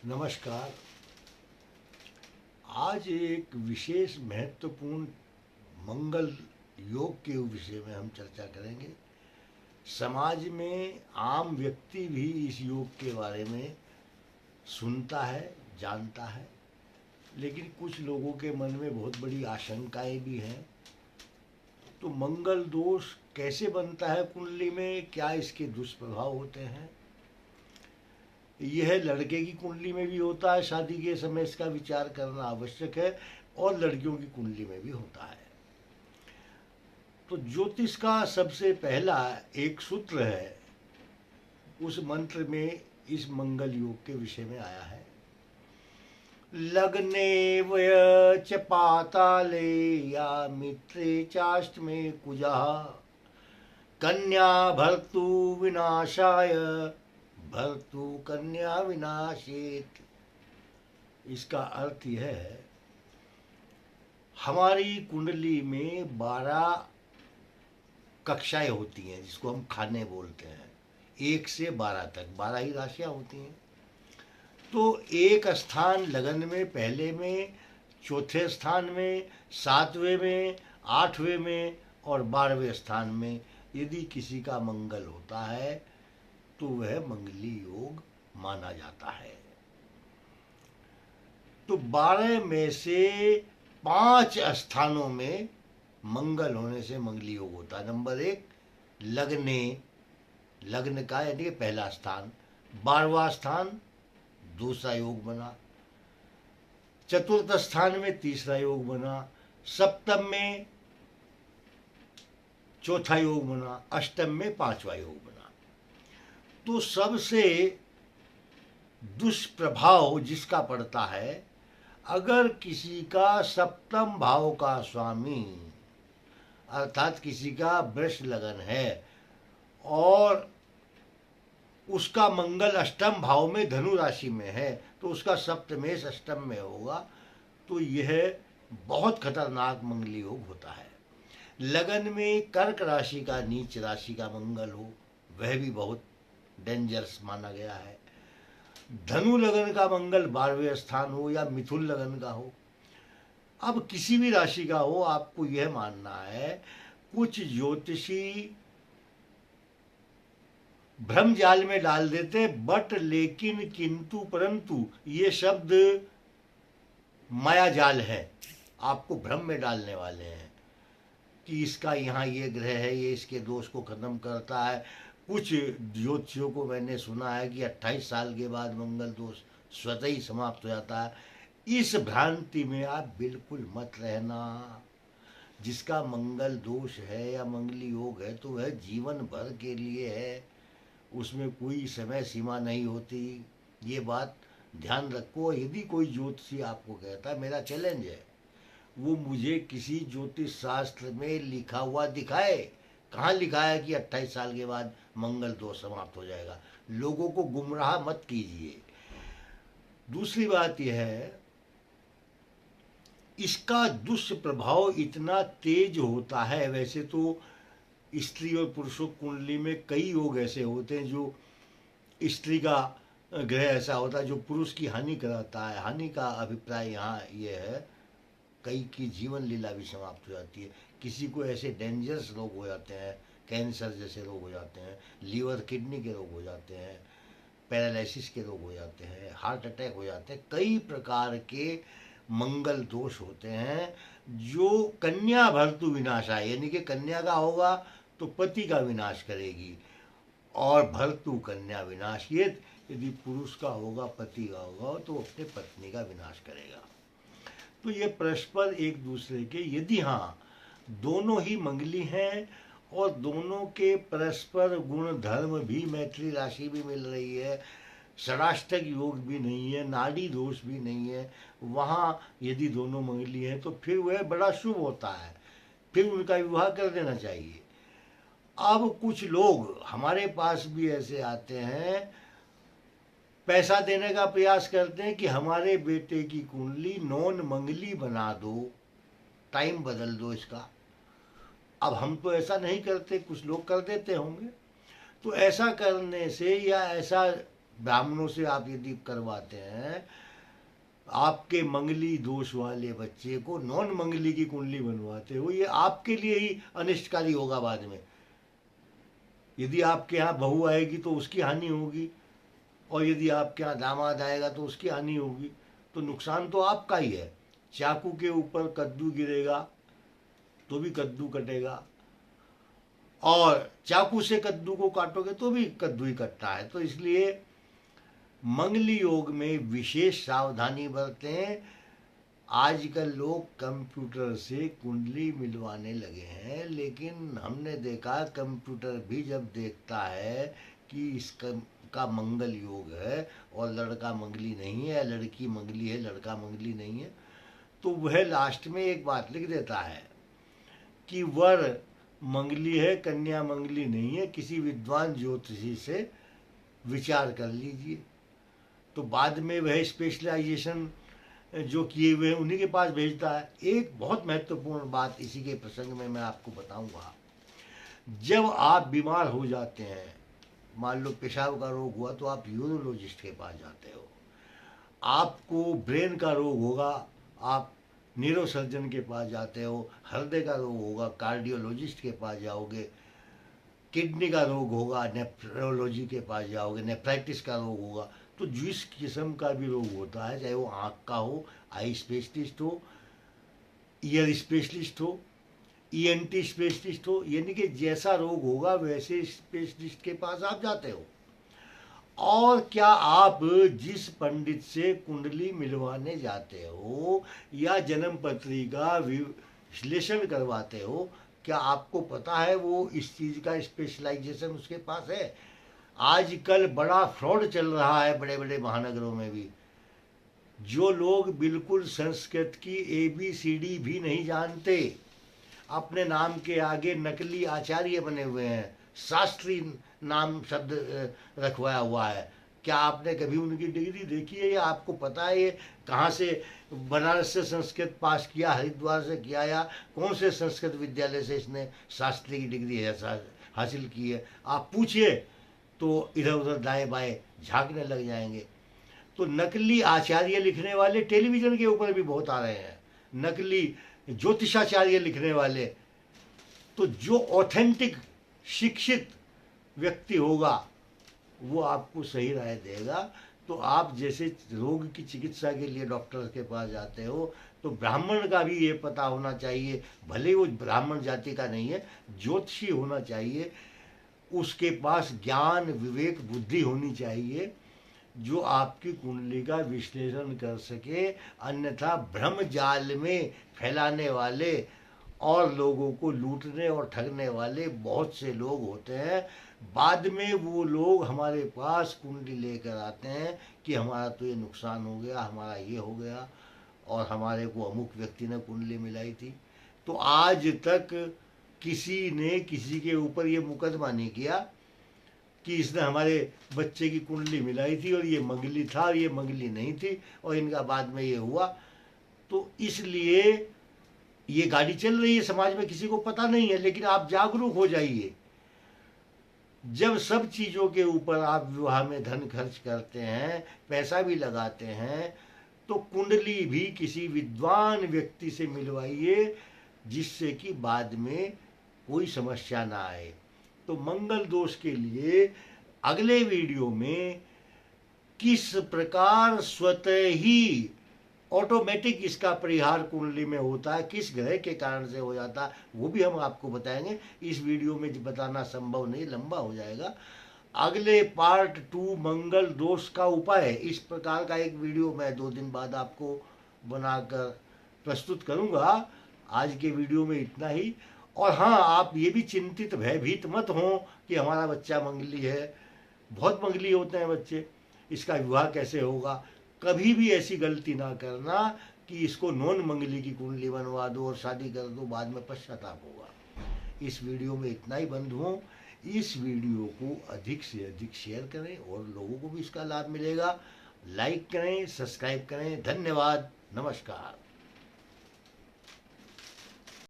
नमस्कार। आज एक विशेष महत्वपूर्ण मंगल योग के विषय में हम चर्चा करेंगे। समाज में आम व्यक्ति भी इस योग के बारे में सुनता है, जानता है, लेकिन कुछ लोगों के मन में बहुत बड़ी आशंकाएं भी हैं। तो मंगल दोष कैसे बनता है कुंडली में, क्या इसके दुष्प्रभाव होते हैं? यह लड़के की कुंडली में भी होता है, शादी के समय इसका विचार करना आवश्यक है, और लड़कियों की कुंडली में भी होता है। तो ज्योतिष का सबसे पहला एक सूत्र है, उस मंत्र में इस मंगल योग के विषय में आया है। लग्ने वय च पाताले या मित्रे चाष्टमे कुजः कन्या भर्तु विनाशाय भर्तु कन्या विनाशेत। इसका अर्थ यह है, हमारी कुंडली में 12 कक्षाएं होती हैं, जिसको हम खाने बोलते हैं। 1 से 12 तक 12 ही राशियां होती हैं। तो एक स्थान लगन में, पहले में, चौथे स्थान में, 7वें में, 8वें में और 12वें स्थान में यदि किसी का मंगल होता है तो वह मंगली योग माना जाता है। तो 12 में से 5 स्थानों में मंगल होने से मंगली योग होता है। नंबर 1 लग्ने, लग्न का यानी कि पहला स्थान, 12वां स्थान दूसरा योग बना, चतुर्थ स्थान में तीसरा योग बना, सप्तम में चौथा योग बना, अष्टम में 5वां योग बना। तो सबसे दुष्प्रभाव जिसका पड़ता है, अगर किसी का सप्तम भाव का स्वामी अर्थात किसी का वृष लगन है और उसका मंगल अष्टम भाव में धनु राशि में है, तो उसका सप्तमेश अष्टम में होगा, तो यह बहुत खतरनाक मंगली योग होता है। लगन में कर्क राशि का नीच राशि का मंगल हो, वह भी बहुत डेंजरस माना गया है। धनु लगन का मंगल 12वें स्थान हो या मिथुन लगन का हो, अब किसी भी राशि का हो, आपको यह मानना है, कुछ ज्योतिषी भ्रम जाल में डाल देते, बट लेकिन किंतु परंतु ये शब्द माया जाल है, आपको भ्रम में डालने वाले हैं कि इसका यहाँ ये ग्रह है, ये इसके दोष को खत्म करता है। कुछ ज्योतिषियों को मैंने सुना है कि 28 साल के बाद मंगल दोष स्वतः ही समाप्त हो जाता है। इस भ्रांति में आप बिल्कुल मत रहना। जिसका मंगल दोष है या मंगली योग है तो वह जीवन भर के लिए है, उसमें कोई समय सीमा नहीं होती। ये बात ध्यान रखो। यदि कोई ज्योतिषी आपको कहता है, मेरा चैलेंज है, वो मुझे किसी ज्योतिष शास्त्र में लिखा हुआ दिखाए, कहाँ लिखा है कि 28 साल के बाद मंगल दोष समाप्त हो जाएगा। लोगों को गुमराह मत कीजिए। दूसरी बात यह है, इसका दुष्प्रभाव इतना तेज होता है। वैसे तो स्त्री और पुरुषों कुंडली में कई योग ऐसे होते हैं जो स्त्री का ग्रह ऐसा होता है जो पुरुष की हानि कराता है। हानि का अभिप्राय यहाँ ये है, कई की जीवन लीला भी समाप्त हो जाती है। किसी को ऐसे डेंजरस रोग हो जाते हैं, कैंसर जैसे रोग हो जाते हैं, लीवर किडनी के रोग हो जाते हैं, पैरालिसिस के रोग हो जाते हैं, हार्ट अटैक हो जाते हैं। कई प्रकार के मंगल दोष होते हैं जो कन्या भर्तु विनाशा, यानी कि कन्या का होगा तो पति का विनाश करेगी, और भर्तु कन्या विनाश, ये यदि पुरुष का होगा, पति का होगा, तो अपने पत्नी का विनाश करेगा। तो ये परस्पर एक दूसरे के, यदि हाँ दोनों ही मंगली हैं और दोनों के परस्पर गुण धर्म भी, मैत्री राशि भी मिल रही है, षडाष्टक योग भी नहीं है, नाड़ी दोष भी नहीं है, वहाँ यदि दोनों मंगली हैं तो फिर वह बड़ा शुभ होता है, फिर उनका विवाह कर देना चाहिए। अब कुछ लोग हमारे पास भी ऐसे आते हैं, पैसा देने का प्रयास करते हैं कि हमारे बेटे की कुंडली नॉन मंगली बना दो, टाइम बदल दो इसका। अब हम तो ऐसा नहीं करते, कुछ लोग कर देते होंगे। तो ऐसा करने से या ऐसा ब्राह्मणों से आप यदि करवाते हैं, आपके मंगली दोष वाले बच्चे को नॉन मंगली की कुंडली बनवाते हो, ये आपके लिए ही अनिष्टकारी होगा बाद में। यदि आपके यहाँ बहू आएगी तो उसकी हानि होगी, और यदि आपके यहाँ दामाद आएगा तो उसकी हानि होगी। तो नुकसान तो आपका ही है। चाकू के ऊपर कद्दू गिरेगा तो भी कद्दू कटेगा, और चाकू से कद्दू को काटोगे तो भी कद्दू ही कटता है। तो इसलिए मंगली योग में विशेष सावधानी बरतें। आजकल लोग कंप्यूटर से कुंडली मिलवाने लगे हैं, लेकिन हमने देखा कंप्यूटर भी जब देखता है कि इसका मंगल योग है और लड़का मंगली नहीं है, लड़की मंगली है, लड़का मंगली नहीं है, तो वह लास्ट में एक बात लिख देता है कि वर मंगली है, कन्या मंगली नहीं है, किसी विद्वान ज्योतिषी से विचार कर लीजिए। तो बाद में वह स्पेशलाइजेशन जो किए हुए हैं उन्हीं के पास भेजता है। एक बहुत महत्वपूर्ण बात इसी के प्रसंग में मैं आपको बताऊंगा। जब आप बीमार हो जाते हैं, मान लो पेशाब का रोग हुआ तो आप यूरोलॉजिस्ट के पास जाते हो। आपको ब्रेन का रोग होगा, आप न्यूरोसर्जन के पास जाते हो। हृदय का रोग होगा, कार्डियोलॉजिस्ट के पास जाओगे। किडनी का रोग होगा, नेफ्रोलॉजी के पास जाओगे। नेफ्राइटिस का रोग होगा। तो जिस किस्म का भी रोग होता है, चाहे वो आँख का हो, आई स्पेशलिस्ट हो, ईयर स्पेशलिस्ट हो, ईएनटी स्पेशलिस्ट हो, यानी कि जैसा रोग होगा वैसे स्पेशलिस्ट के पास आप जाते हो। और क्या आप जिस पंडित से कुंडली मिलवाने जाते हो या जन्म पत्रिका विश्लेषण करवाते हो, क्या आपको पता है वो इस चीज़ का स्पेशलाइजेशन उसके पास है? आजकल बड़ा फ्रॉड चल रहा है बड़े बड़े महानगरों में भी। जो लोग बिल्कुल संस्कृत की ABCD भी नहीं जानते, अपने नाम के आगे नकली आचार्य बने हुए हैं, शास्त्री नाम शब्द रखवाया हुआ है। क्या आपने कभी उनकी डिग्री देखी है, या आपको पता है ये कहाँ से, बनारस से संस्कृत पास किया, हरिद्वार से किया, या कौन से संस्कृत विद्यालय से इसने शास्त्री की डिग्री हासिल की है? आप पूछिए तो इधर उधर दाएं बाएं झांकने लग जाएंगे। तो नकली आचार्य लिखने वाले टेलीविज़न के ऊपर भी बहुत आ रहे हैं, नकली ज्योतिषाचार्य लिखने वाले। तो जो ऑथेंटिक शिक्षित व्यक्ति होगा वो आपको सही राय देगा। तो आप जैसे रोग की चिकित्सा के लिए डॉक्टर के पास जाते हो, तो ब्राह्मण का भी ये पता होना चाहिए, भले वो ब्राह्मण जाति का नहीं है, ज्योतिषी होना चाहिए। उसके पास ज्ञान, विवेक, बुद्धि होनी चाहिए जो आपकी कुंडली का विश्लेषण कर सके। अन्यथा भ्रम जाल में फैलाने वाले और लोगों को लूटने और ठगने वाले बहुत से लोग होते हैं। बाद में वो लोग हमारे पास कुंडली लेकर आते हैं कि हमारा तो ये नुकसान हो गया, हमारा ये हो गया, और हमारे को अमुक व्यक्ति ने कुंडली मिलाई थी। तो आज तक किसी ने किसी के ऊपर ये मुकदमा नहीं किया कि इसने हमारे बच्चे की कुंडली मिलाई थी और ये मंगली था और ये मंगली नहीं थी और इनका बाद में ये हुआ। तो इसलिए ये गाड़ी चल रही है समाज में, किसी को पता नहीं है, लेकिन आप जागरूक हो जाइए। जब सब चीज़ों के ऊपर आप विवाह में धन खर्च करते हैं, पैसा भी लगाते हैं, तो कुंडली भी किसी विद्वान व्यक्ति से मिलवाइए, जिससे कि बाद में कोई समस्या ना आए। तो मंगल दोष के लिए अगले वीडियो में किस प्रकार स्वतः ही ऑटोमेटिक इसका परिहार कुंडली में होता है, किस ग्रह के कारण से हो जाता है, वो भी हम आपको बताएंगे। इस वीडियो में बताना संभव नहीं, लंबा हो जाएगा। अगले पार्ट 2 मंगल दोष का उपाय, इस प्रकार का एक वीडियो मैं 2 दिन बाद आपको बनाकर प्रस्तुत करूंगा। आज के वीडियो में इतना ही। और हाँ, आप ये भी चिंतित भयभीत मत हों कि हमारा बच्चा मंगली है। बहुत मंगली होते हैं बच्चे, इसका विवाह कैसे होगा। कभी भी ऐसी गलती ना करना कि इसको नॉन मंगली की कुंडली बनवा दो और शादी कर दो, बाद में पश्चाताप होगा। इस वीडियो में इतना ही बंधुओं। इस वीडियो को अधिक से अधिक शेयर करें और लोगों को भी इसका लाभ मिलेगा। लाइक करें, सब्सक्राइब करें। धन्यवाद, नमस्कार।